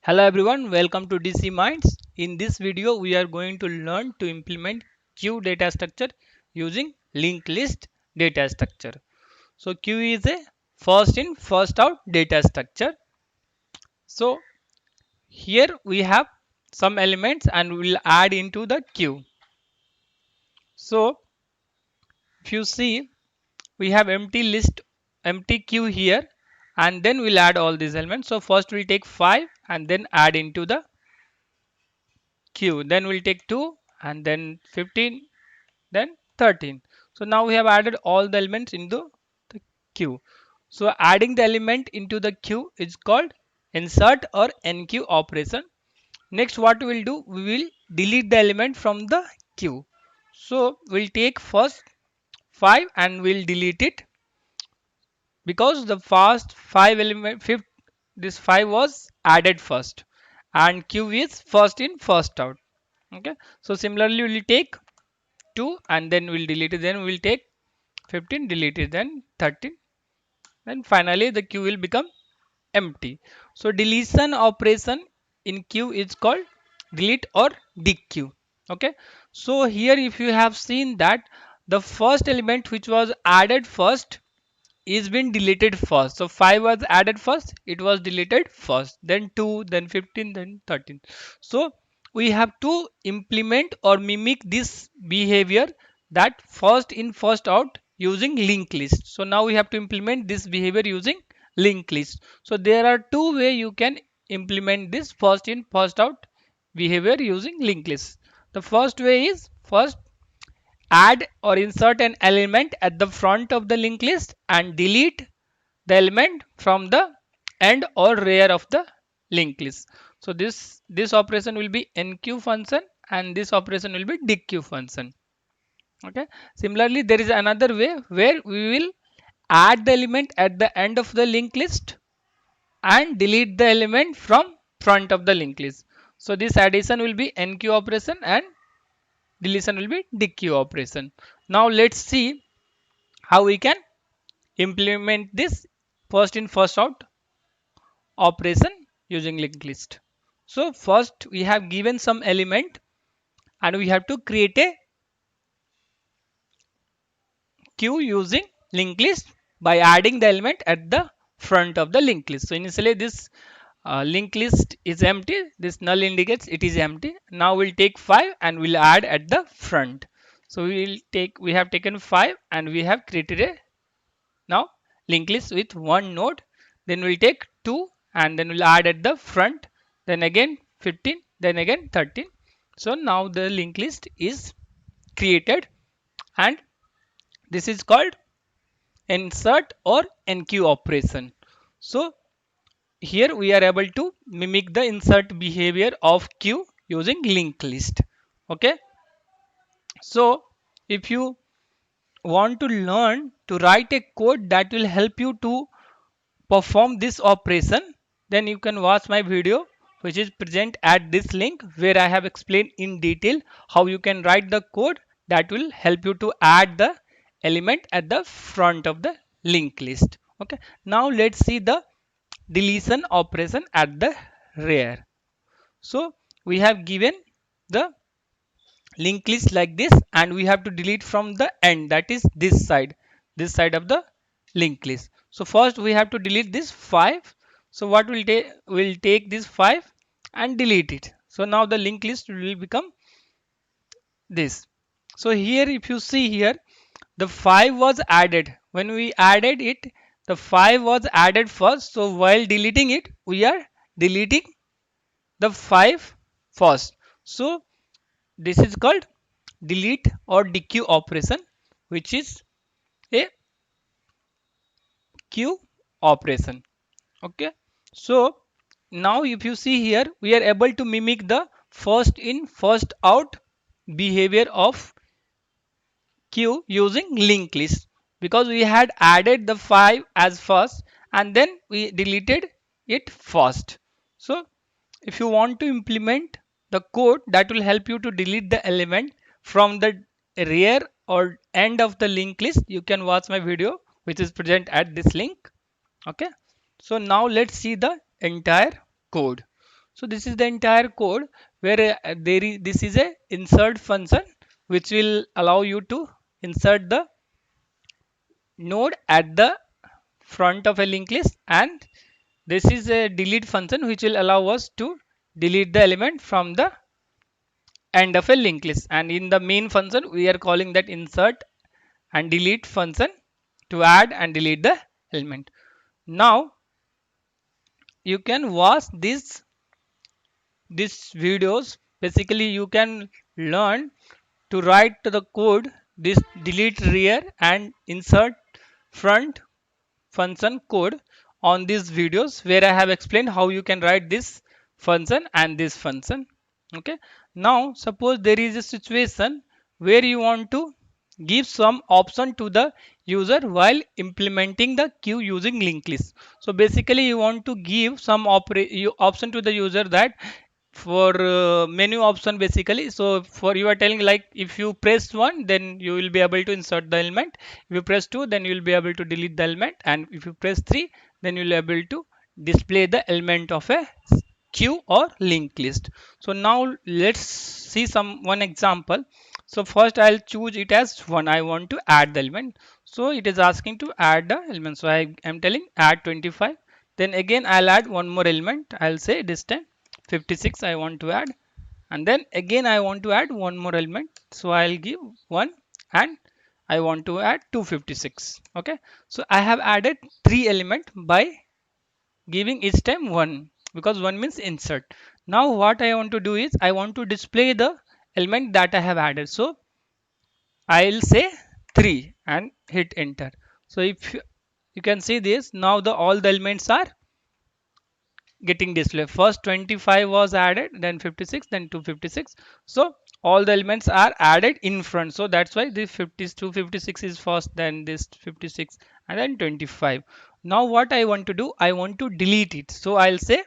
Hello everyone, welcome to DC Minds. In this video, we are going to learn to implement queue data structure using linked list data structure. So queue is a first in first out data structure. So here we have some elements and we will add into the queue. So if you see, we have empty queue here, and then we'll add all these elements. So first we'll take 5 and then add into the queue, then we'll take 2 and then 15, then 13. So now we have added all the elements into the queue. So adding the element into the queue is called insert or enqueue operation. Next, what we will do, we will delete the element from the queue. So we'll take first 5 and we'll delete it, because the first 5 element fifth this 5 was added first, and queue is first in first out. Okay, so similarly we'll take 2 and then we'll delete it, then we'll take 15, delete it, then 13, then finally the queue will become empty. So deletion operation in queue is called delete or dequeue. Okay, so here if you have seen that the first element which was added first is been deleted first. So 5 was added first, it was deleted first, then 2, then 15, then 13. So we have to implement or mimic this behavior, that first in first out, using linked list. So now we have to implement this behavior using linked list. So there are two ways you can implement this first in first out behavior using linked list. The first way is, first add or insert an element at the front of the linked list and delete the element from the end or rear of the linked list. So this operation will be enqueue function and this operation will be dequeue function. Okay, similarly there is another way where we will add the element at the end of the linked list and delete the element from front of the linked list. So this addition will be enqueue operation and deletion will be dequeue operation. Now let's see how we can implement this first in first out operation using linked list. So first we have given some element and we have to create a queue using linked list by adding the element at the front of the linked list. So initially this linked list is empty, this null indicates it is empty. Now we'll take 5 and we'll add at the front. So we have taken 5 and we have created a now linked list with one node. Then we'll take 2 and then we'll add at the front, then again 15, then again 13. So now the linked list is created, and this is called insert or enqueue operation. So here we are able to mimic the insert behavior of queue using linked list. Okay, so if you want to learn to write a code that will help you to perform this operation, then you can watch my video which is present at this link, where I have explained in detail how you can write the code that will help you to add the element at the front of the linked list. Okay, now let's see the deletion operation at the rear. So we have given the linked list like this and we have to delete from the end, that is this side of the linked list. So first we have to delete this 5. So what we'll take this 5 and delete it. So now the linked list will become this. So here if you see here, the 5 was added. When we added it, the 5 was added first. So while deleting it, we are deleting the 5 first. So this is called delete or dequeue operation, which is a queue operation. Okay, so now if you see here, we are able to mimic the first in first out behavior of queue using linked list, because we had added the 5 as first and then we deleted it first. So if you want to implement the code that will help you to delete the element from the rear or end of the linked list, you can watch my video which is present at this link. Okay, so now let's see the entire code. So this is the entire code where this is a insert function which will allow you to insert the node at the front of a linked list, and this is a delete function which will allow us to delete the element from the end of a linked list. And in the main function we are calling that insert and delete function to add and delete the element. Now you can watch these videos. Basically you can learn to write the code this delete rear and insert front function code on these videos where I have explained how you can write this function and this function. Okay, now suppose there is a situation where you want to give some option to the user while implementing the queue using linked list. So basically you want to give some option to the user that for menu option basically. So for you are telling like if you press 1 then you will be able to insert the element, if you press 2 then you will be able to delete the element, and if you press 3 then you will be able to display the element of a queue or linked list. So now let's see one example. So first I'll choose it as 1. I want to add the element, so it is asking to add the element, so I am telling add 25. Then again I'll add one more element. I'll say this time 56 I want to add, and then again I want to add one more element, so I'll give 1, and I want to add 256. Okay, so I have added 3 element by giving each time 1, because 1 means insert. Now what I want to do is I want to display the element that I have added, so I'll say 3 and hit enter. So if you can see this, now all the elements are getting displayed. First 25 was added, then 56, then 256. So all the elements are added in front, so that's why this 256 is first, then this 56, and then 25. Now what I want to do, I want to delete it, so I'll say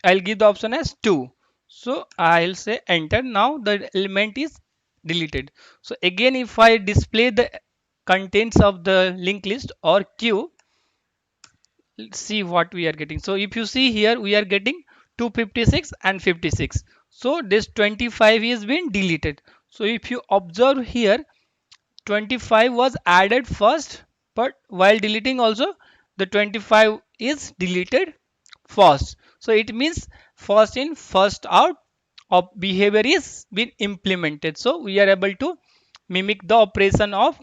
I'll give the option as 2, so I'll say enter. Now the element is deleted. So again if I display the contents of the linked list or queue, let's see what we are getting. So if you see here we are getting 256 and 56, so this 25 is being deleted. So if you observe here, 25 was added first, but while deleting also the 25 is deleted first. So it means first in first out of behavior is been implemented. So we are able to mimic the operation of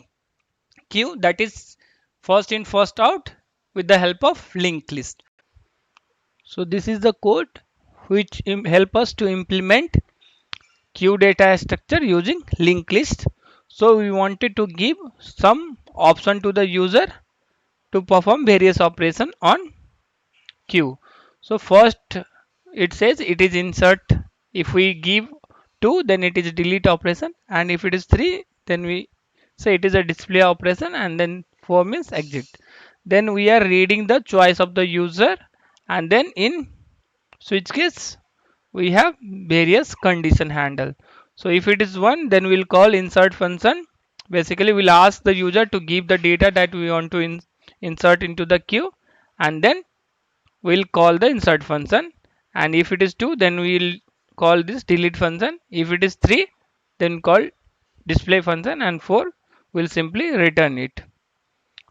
queue, that is first in first out, with the help of linked list. So this is the code which help us to implement queue data structure using linked list. So we wanted to give some option to the user to perform various operation on queue. So first it says it is insert. If we give 2 then it is delete operation, and if it is 3 then we say it is a display operation, and then 4 means exit. Then we are reading the choice of the user, and then in switch case we have various condition handle. So if it is 1 then we'll call insert function. Basically we'll ask the user to give the data that we want to insert into the queue, and then we'll call the insert function. And if it is 2 then we'll call this delete function. If it is 3 then call display function, and 4 will simply return it.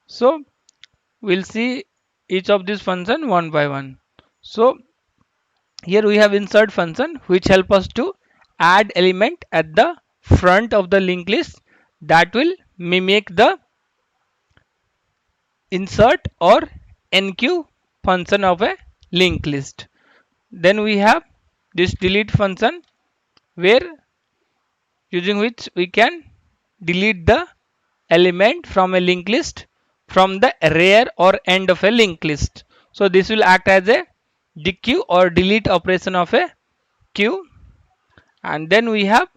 So we'll see each of these function one by one. So here we have insert function which help us to add element at the front of the linked list that will mimic the insert or enqueue function of a linked list. Then we have this delete function where using which we can delete the element from a linked list from the rear or end of a linked list. So this will act as a dequeue or delete operation of a queue. And then we have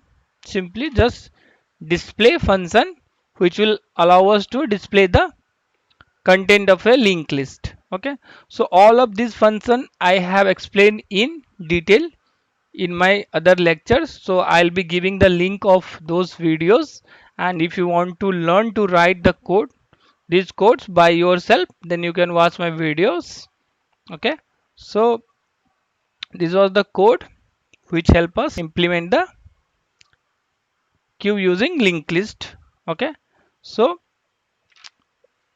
simply just display function which will allow us to display the content of a linked list. Okay, so all of these function I have explained in detail in my other lectures, so I'll be giving the link of those videos, and if you want to learn to write the code these codes by yourself then you can watch my videos. Okay, So this was the code which help us implement the queue using linked list. Okay, so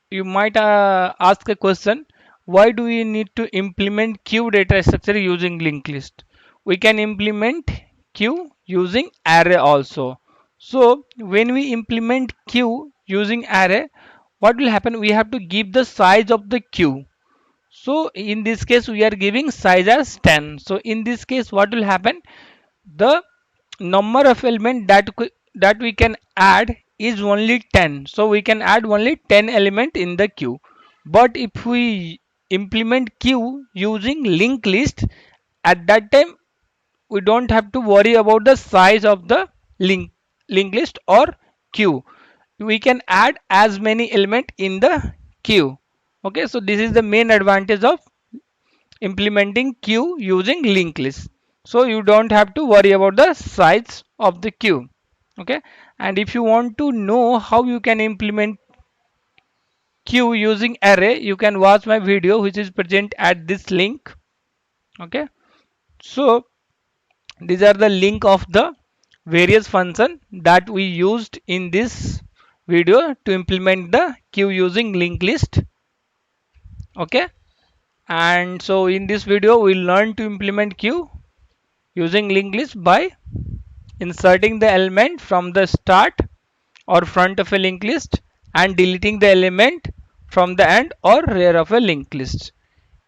you might ask a question, why do we need to implement queue data structure using linked list? We can implement queue using array also. So when we implement queue using array, what will happen? We have to give the size of the queue. So in this case we are giving size as 10. So in this case what will happen? The number of element that we can add is only 10, so we can add only 10 element in the queue. But if we implement queue using linked list, at that time we don't have to worry about the size of the linked list or queue. We can add as many element in the queue. Okay, so this is the main advantage of implementing queue using linked list. So you don't have to worry about the size of the queue. Okay, and if you want to know how you can implement queue using array, you can watch my video which is present at this link. Okay, so these are the link of the various function that we used in this video to implement the queue using linked list. Okay, and so in this video we learn to implement queue using linked list by inserting the element from the start or front of a linked list and deleting the element from the end or rear of a linked list.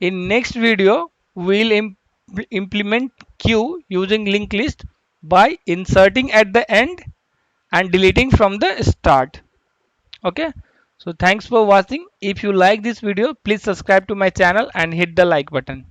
In next video, we'll implement queue using linked list by inserting at the end and deleting from the start. Okay. So thanks for watching. If you like this video, please subscribe to my channel and hit the like button.